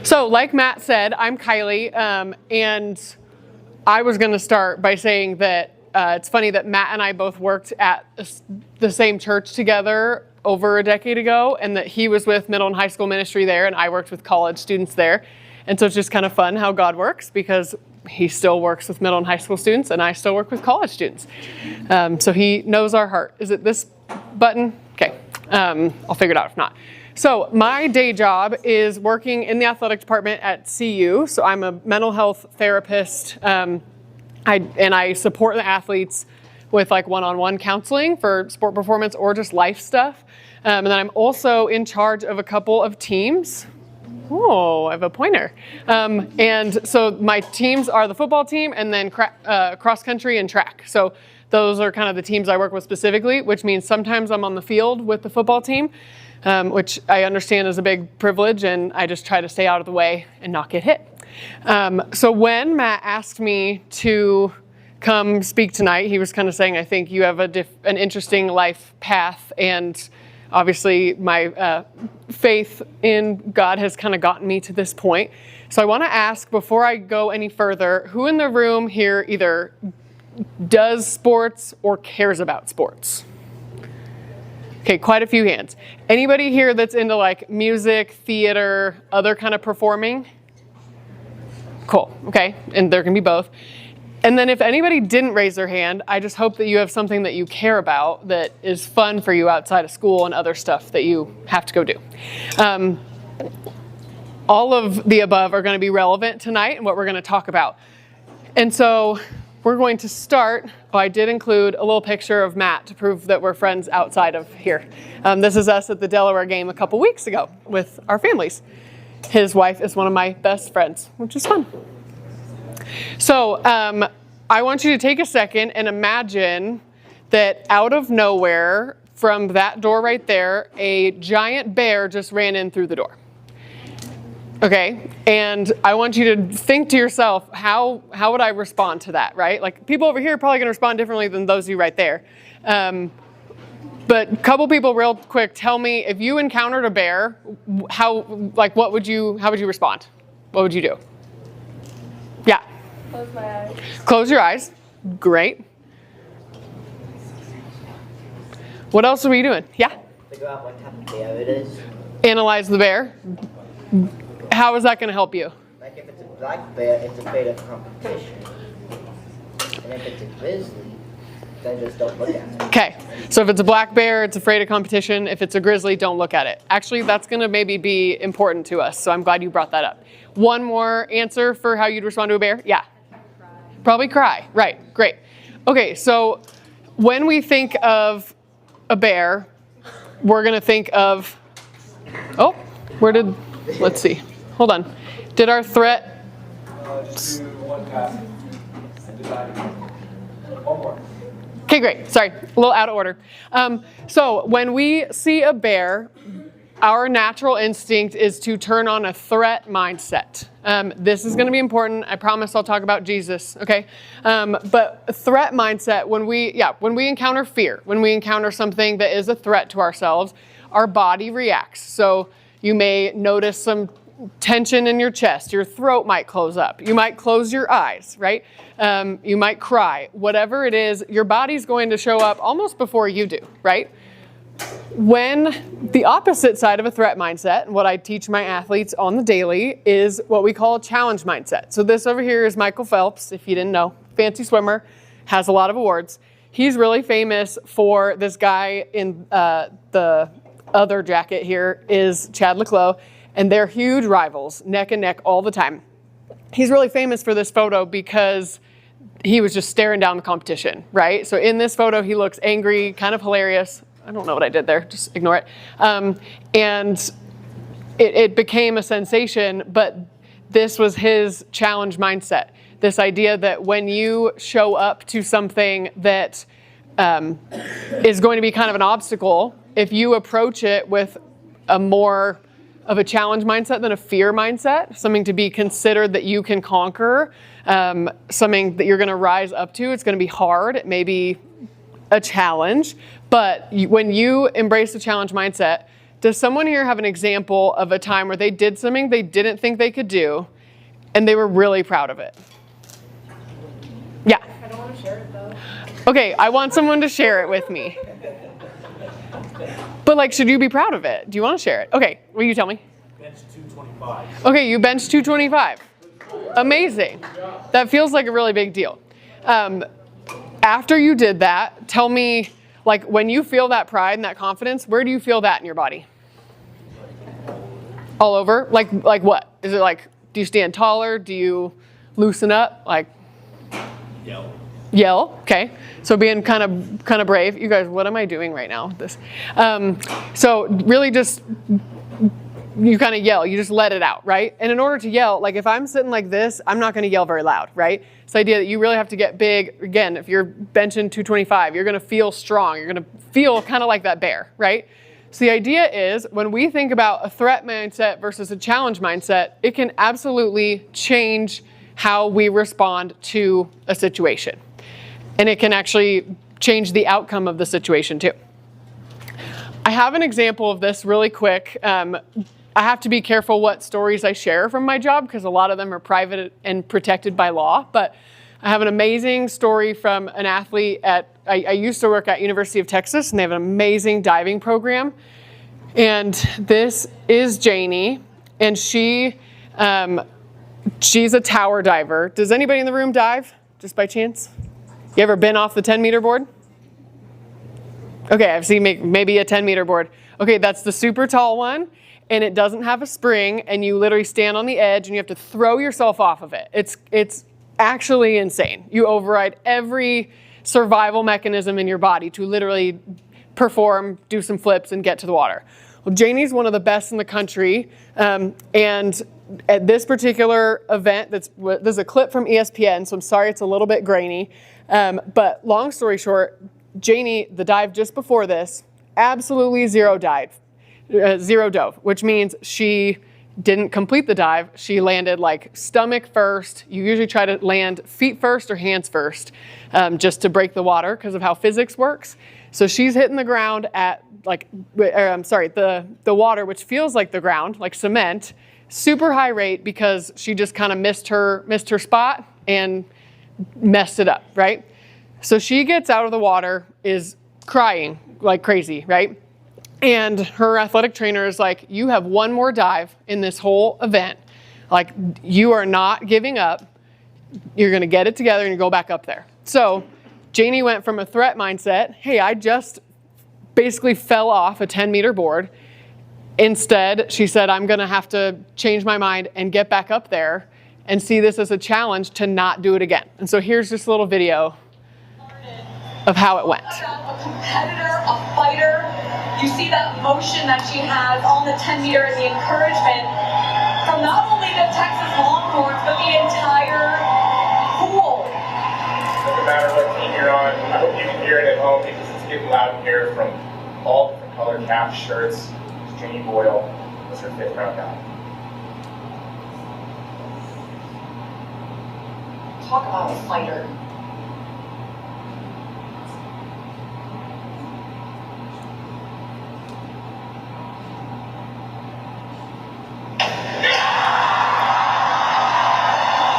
So like Matt said, I'm Kylie, and I was going to start by saying that it's funny that Matt and I both worked at the same church together over a decade ago, and that he was with middle and high school ministry there, and I worked with college students there. And so it's just kind of fun how God works, because he still works with middle and high school students, and I still work with college students. So he knows our heart. Is it this button? Okay, I'll figure it out if not. So my day job is working in the athletic department at CU. So I'm a mental health therapist, and I support the athletes with like one-on-one counseling for sport performance or just life stuff. And then I'm also in charge of a couple of teams. Oh, I have a pointer. And so my teams are the football team and then cross country and track. So those are kind of the teams I work with specifically, which means sometimes I'm on the field with the football team, which I understand is a big privilege, and I just try to stay out of the way and not get hit. So when Matt asked me to come speak tonight, he was kind of saying, I think you have an interesting life path, and obviously my faith in God has kind of gotten me to this point. So I want to ask, before I go any further, who in the room here either does sports or cares about sports? Okay, quite a few hands. Anybody here that's into like music, theater, other kind of performing? Cool, okay, and there can be both. And then if anybody didn't raise their hand, I just hope that you have something that you care about that is fun for you outside of school and other stuff that you have to go do. All of the above are going to be relevant tonight and what we're going to talk about. And so we're going to start. I did include a little picture of Matt to prove that we're friends outside of here. This is us at the Delaware game a couple weeks ago with our families. His wife is one of my best friends, which is fun. So I want you to take a second and imagine that out of nowhere, from that door right there, a giant bear just ran in through the door. Okay, and I want you to think to yourself, how would I respond to that, right? Like, people over here are probably going to respond differently than those of you right there. But a couple people real quick, tell me, if you encountered a bear, how would you respond? What would you do? Yeah. Close my eyes. Close your eyes. Great. What else are we doing? Yeah? Figure out what type of bear it is. Analyze the bear. How is that going to help you? Like if it's a black bear, it's afraid of competition. And if it's a grizzly, then just don't look at it. Okay, so if it's a black bear, it's afraid of competition. If it's a grizzly, don't look at it. Actually, that's going to maybe be important to us, so I'm glad you brought that up. One more answer for how you'd respond to a bear? Yeah? Cry. Probably cry. Right, great. Okay, so when we think of a bear, we're going to think of, let's see. Hold on. Did our threat? Do one pass and decide one more. Okay, great. Sorry, a little out of order. So when we see a bear, our natural instinct is to turn on a threat mindset. This is going to be important. I promise I'll talk about Jesus, okay? But a threat mindset, when we encounter fear, when we encounter something that is a threat to ourselves, our body reacts. So you may notice some tension in your chest. Your throat might close up. You might close your eyes, right? You might cry. Whatever it is, your body's going to show up almost before you do, right? When the opposite side of a threat mindset, and what I teach my athletes on the daily, is what we call a challenge mindset. So this over here is Michael Phelps, if you didn't know, fancy swimmer, has a lot of awards. He's really famous for this guy in the other jacket here is Chad Leclos, and they're huge rivals, neck and neck all the time. He's really famous for this photo because he was just staring down the competition, right? So in this photo, he looks angry, kind of hilarious. I don't know what I did there, just ignore it. And it became a sensation, but this was his challenge mindset. This idea that when you show up to something that is going to be kind of an obstacle, if you approach it with a more of a challenge mindset than a fear mindset, something to be considered that you can conquer, something that you're going to rise up to. It's going to be hard. It may be a challenge, but when you embrace the challenge mindset, Does someone here have an example of a time where they did something they didn't think they could do, and they were really proud of it? Yeah. I don't want to share it though. Okay, I want someone to share it with me. But like, should you be proud of it? Do you want to share it? Okay, will you tell me? Bench 225. Okay, you benched 225. Amazing. That feels like a really big deal. After you did that, tell me, like, when you feel that pride and that confidence, where do you feel that in your body? All over? Like what? Is it like, do you stand taller? Do you loosen up? Like, yell. Okay. So being kind of brave. You guys, what am I doing right now? This. So really just, you kind of yell. You just let it out, right? And in order to yell, like if I'm sitting like this, I'm not going to yell very loud, right? It's the idea that you really have to get big. Again, if you're benching 225, you're going to feel strong. You're going to feel kind of like that bear, right? So the idea is when we think about a threat mindset versus a challenge mindset, it can absolutely change how we respond to a situation. And it can actually change the outcome of the situation too. I have an example of this really quick. I have to be careful what stories I share from my job because a lot of them are private and protected by law. But I have an amazing story from an athlete I used to work at University of Texas, and they have an amazing diving program. And this is Janie, and she's a tower diver. Does anybody in the room dive, just by chance? You ever been off the 10-meter board? Okay, I've seen maybe a 10-meter board. Okay, that's the super tall one, and it doesn't have a spring, and you literally stand on the edge, and you have to throw yourself off of it. It's actually insane. You override every survival mechanism in your body to literally perform, do some flips, and get to the water. Well, Janie's one of the best in the country, and at this particular event, there's a clip from ESPN, so I'm sorry it's a little bit grainy, but long story short, Janie, the dive just before this, absolutely zero dove, which means she didn't complete the dive. She landed like stomach first. You usually try to land feet first or hands first, just to break the water because of how physics works. So she's hitting the ground at the water, which feels like the ground, like cement, super high rate because she just kind of missed her spot and messed it up, right? So she gets out of the water, is crying like crazy, right? And her athletic trainer is like, you have one more dive in this whole event. Like, you are not giving up. You're going to get it together and you go back up there. So Janie went from a threat mindset, hey, I just basically fell off a 10-meter board. Instead, she said, I'm going to have to change my mind and get back up there and see this as a challenge to not do it again. And so here's just a little video of how it went. A competitor, a fighter. You see that motion that she has on the 10-meter and the encouragement from not only the Texas Longhorns, but the entire pool. Doesn't matter what team you're on. I hope you can hear it at home because it's getting loud in here from all different colored caps, shirts. Janie Boyle was her 5th round guy. Talk about a fighter.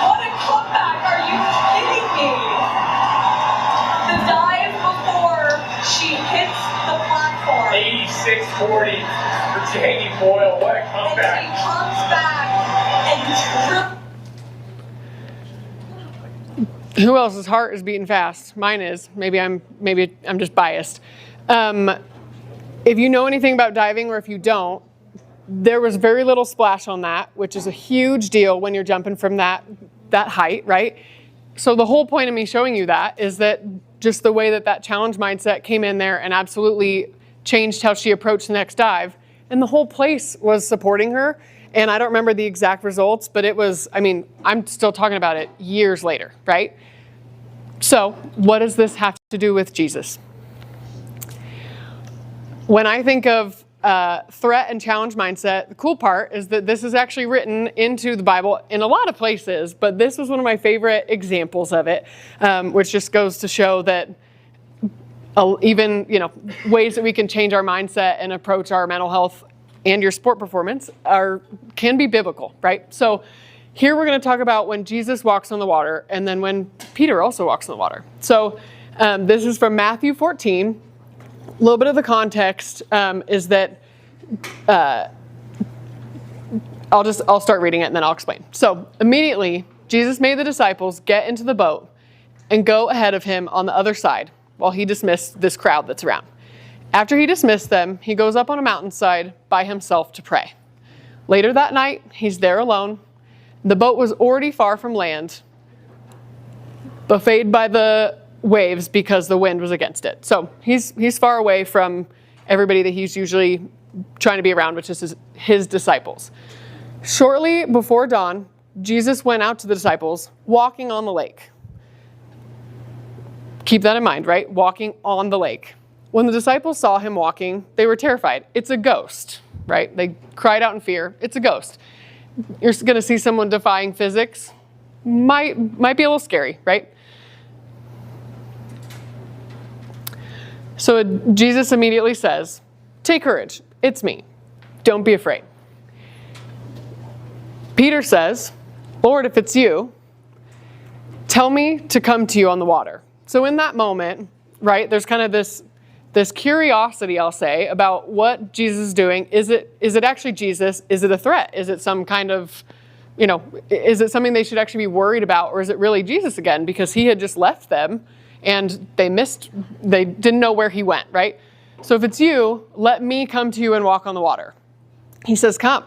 What a comeback! Are you kidding me? The dive before she hits the platform. 86-40 for Janie Boyle. What a comeback! And she comes back and Who else's heart is beating fast? Mine is. Maybe I'm just biased. If you know anything about diving, or if you don't, there was very little splash on that, which is a huge deal when you're jumping from that height, right? So the whole point of me showing you that is that just the way that challenge mindset came in there and absolutely changed how she approached the next dive. And the whole place was supporting her. And I don't remember the exact results, but it was, I'm still talking about it years later, right? So what does this have to do with Jesus? When I think of threat and challenge mindset, the cool part is that this is actually written into the Bible in a lot of places, but this was one of my favorite examples of it, which just goes to show that even ways that we can change our mindset and approach our mental health and your sport performance can be biblical, right? So here we're going to talk about when Jesus walks on the water and then when Peter also walks on the water. So this is from Matthew 14. A little bit of the context is that I'll start reading it and then I'll explain. So immediately Jesus made the disciples get into the boat and go ahead of him on the other side while he dismissed this crowd that's around. After he dismissed them, he goes up on a mountainside by himself to pray. Later that night, he's there alone. The boat was already far from land, buffeted by the waves because the wind was against it. So he's far away from everybody that he's usually trying to be around, which is his disciples. Shortly before dawn, Jesus went out to the disciples walking on the lake. Keep that in mind, right? Walking on the lake. When the disciples saw him walking, they were terrified. It's a ghost, right? They cried out in fear. It's a ghost. You're going to see someone defying physics. Might be a little scary, right? So Jesus immediately says, "Take courage. It's me. Don't be afraid." Peter says, "Lord, if it's you, tell me to come to you on the water." So in that moment, right, there's kind of this curiosity, I'll say, about what Jesus is doing. Is it actually Jesus? Is it a threat? Is it some kind of, is it something they should actually be worried about? Or is it really Jesus again? Because he had just left them and they didn't know where he went, right? So if it's you, let me come to you and walk on the water. He says, "Come."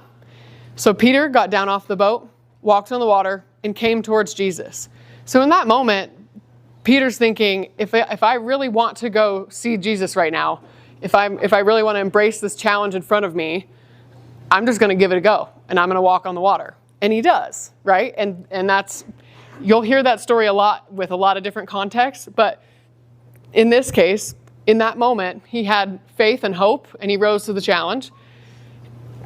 So Peter got down off the boat, walked on the water, and came towards Jesus. So in that moment, Peter's thinking, if I really want to go see Jesus right now, if I really want to embrace this challenge in front of me, I'm just going to give it a go and I'm going to walk on the water. And he does, right? And you'll hear that story a lot with a lot of different contexts, but in this case, in that moment, he had faith and hope and he rose to the challenge.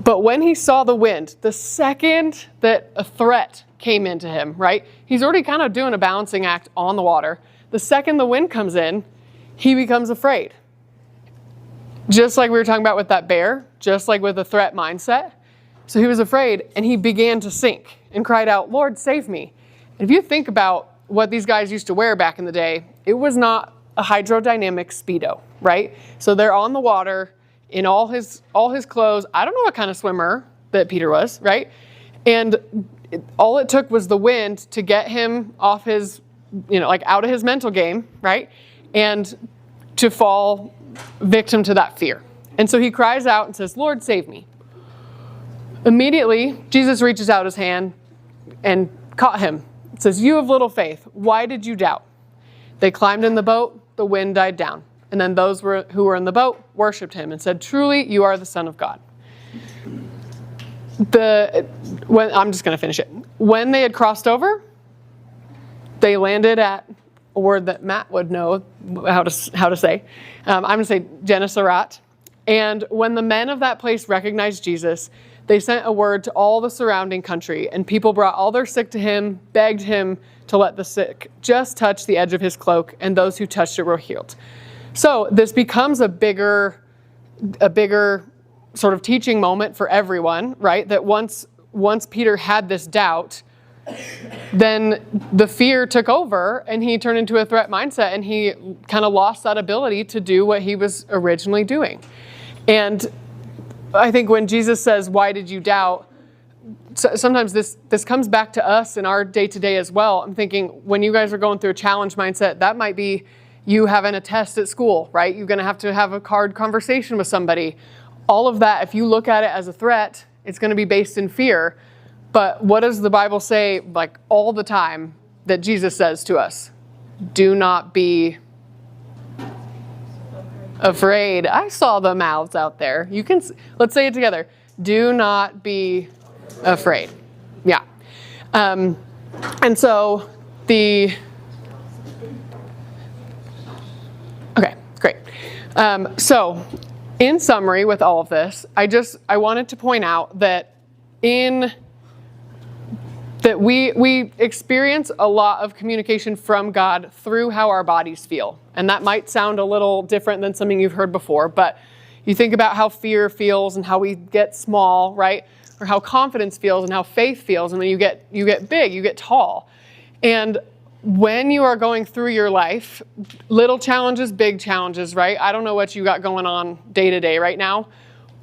But when he saw the wind, the second that a threat came into him, right? He's already kind of doing a balancing act on the water. The second the wind comes in, he becomes afraid. Just like we were talking about with that bear, just like with a threat mindset. So he was afraid and he began to sink and cried out, "Lord, save me." And if you think about what these guys used to wear back in the day, it was not a hydrodynamic Speedo, right? So they're on the water in all his clothes. I don't know what kind of swimmer that Peter was, right? And all it took was the wind to get him off his, out of his mental game, right? And to fall victim to that fear. And so he cries out and says, "Lord, save me." Immediately, Jesus reaches out his hand and caught him. It says, "You have little faith. Why did you doubt?" They climbed in the boat. The wind died down. And then those who were in the boat worshipped him and said, "Truly, you are the Son of God." I'm just going to finish it. When they had crossed over, they landed at a word that Matt would know how to say. I'm going to say Gennesaret. And when the men of that place recognized Jesus, they sent a word to all the surrounding country, and people brought all their sick to him, begged him to let the sick just touch the edge of his cloak, and those who touched it were healed. So this becomes a bigger sort of teaching moment for everyone, right? That once Peter had this doubt, then the fear took over and he turned into a threat mindset and he kind of lost that ability to do what he was originally doing. And I think when Jesus says, "Why did you doubt?" sometimes this comes back to us in our day-to-day as well. I'm thinking when you guys are going through a challenge mindset, that might be you having a test at school, right? You're going to have a hard conversation with somebody. All of that, if you look at it as a threat, it's going to be based in fear. But what does the Bible say, like all the time, that Jesus says to us? Do not be afraid. I saw the mouths out there. Let's say it together. Do not be afraid. Yeah. And so okay, great. So in summary with all of this, I wanted to point out that we experience a lot of communication from God through how our bodies feel. And that might sound a little different than something you've heard before, but You think about how fear feels and how we get small, right? Or how confidence feels and how faith feels, and then you get big, you get tall. And when you are going through your life, little challenges, big challenges, right? I don't know what you got going on day to day right now.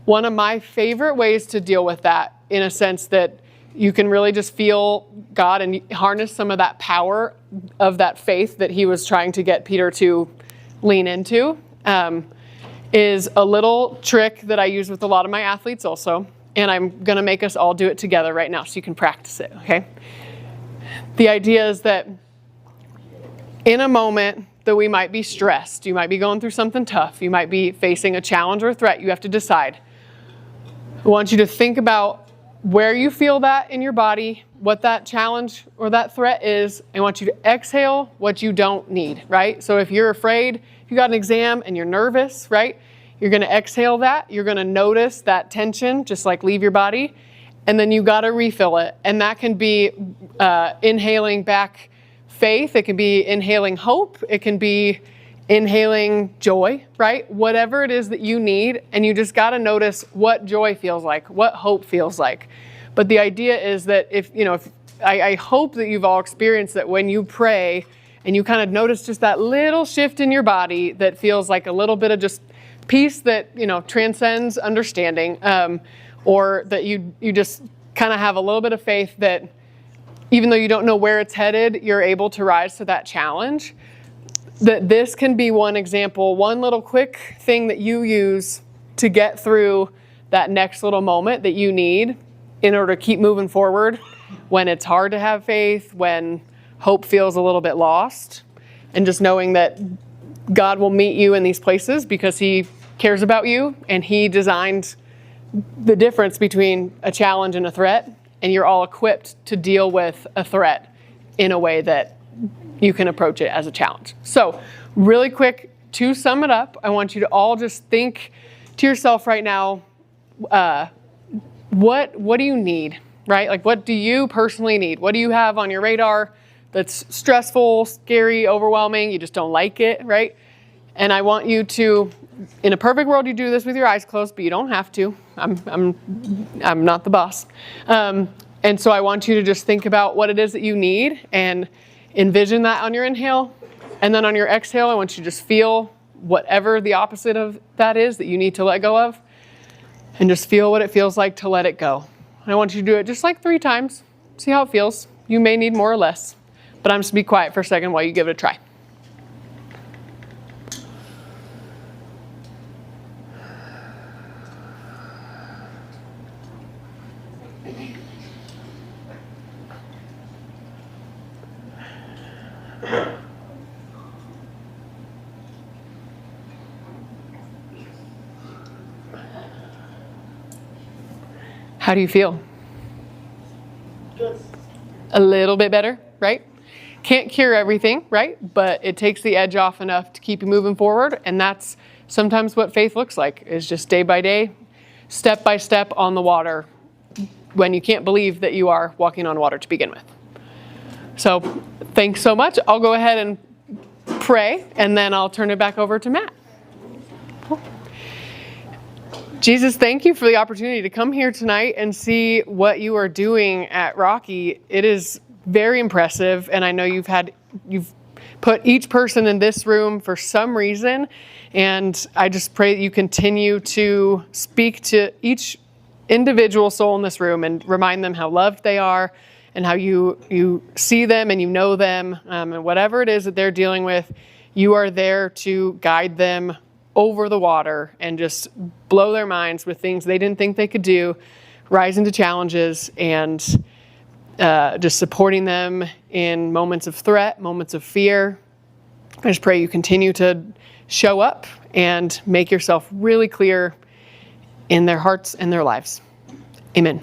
One of my favorite ways to deal with that, in a sense that you can really just feel God and harness some of that power of that faith that he was trying to get Peter to lean into, is a little trick that I use with a lot of my athletes also. And I'm going to make us all do it together right now so you can practice it, okay? The idea is that in a moment that we might be stressed, you might be going through something tough, you might be facing a challenge or a threat, you have to decide. I want you to think about where you feel that in your body, what that challenge or that threat is. I want you to exhale what you don't need, right? So if you're afraid, if you got an exam and you're nervous, right? You're going to exhale that. You're going to notice that tension, just like leave your body. And then you got to refill it. And that can be inhaling back faith. It can be inhaling hope. It can be inhaling joy, right? Whatever it is that you need. And you just got to notice what joy feels like, what hope feels like. But the idea is that if I hope that you've all experienced that when you pray and you kind of notice just that little shift in your body that feels like a little bit of just peace that, transcends understanding, or that you just kind of have a little bit of faith that even though you don't know where it's headed, you're able to rise to that challenge. That this can be one example, one little quick thing that you use to get through that next little moment that you need in order to keep moving forward when it's hard to have faith, when hope feels a little bit lost, and just knowing that God will meet you in these places because he cares about you and he designed the difference between a challenge and a threat, and you're all equipped to deal with a threat in a way that you can approach it as a challenge. So really quick, to sum it up, I want you to all just think to yourself right now, what do you need, right? Like, what do you personally need? What do you have on your radar that's stressful, scary, overwhelming, you just don't like it, right? And I want you to, in a perfect world, you do this with your eyes closed, but you don't have to. I'm not the boss. And so I want you to just think about what it is that you need and envision that on your inhale. And then on your exhale, I want you to just feel whatever the opposite of that is that you need to let go of. And just feel what it feels like to let it go. And I want you to do it just like 3 times. See how it feels. You may need more or less. But I'm just going to be quiet for a second while you give it a try. How do you feel? Good. A little bit better, right? Can't cure everything, right? But it takes the edge off enough to keep you moving forward. And that's sometimes what faith looks like, is just day by day, step by step on the water when you can't believe that you are walking on water to begin with. So thanks so much. I'll go ahead and pray, and then I'll turn it back over to Matt. Jesus, thank you for the opportunity to come here tonight and see what you are doing at Rocky. It is very impressive, and I know you've put each person in this room for some reason, and I just pray that you continue to speak to each individual soul in this room and remind them how loved they are and how you see them and you know them, and whatever it is that they're dealing with, you are there to guide them over the water and just blow their minds with things they didn't think they could do, rise into challenges, and just supporting them in moments of threat, moments of fear. I just pray you continue to show up and make yourself really clear in their hearts and their lives. Amen.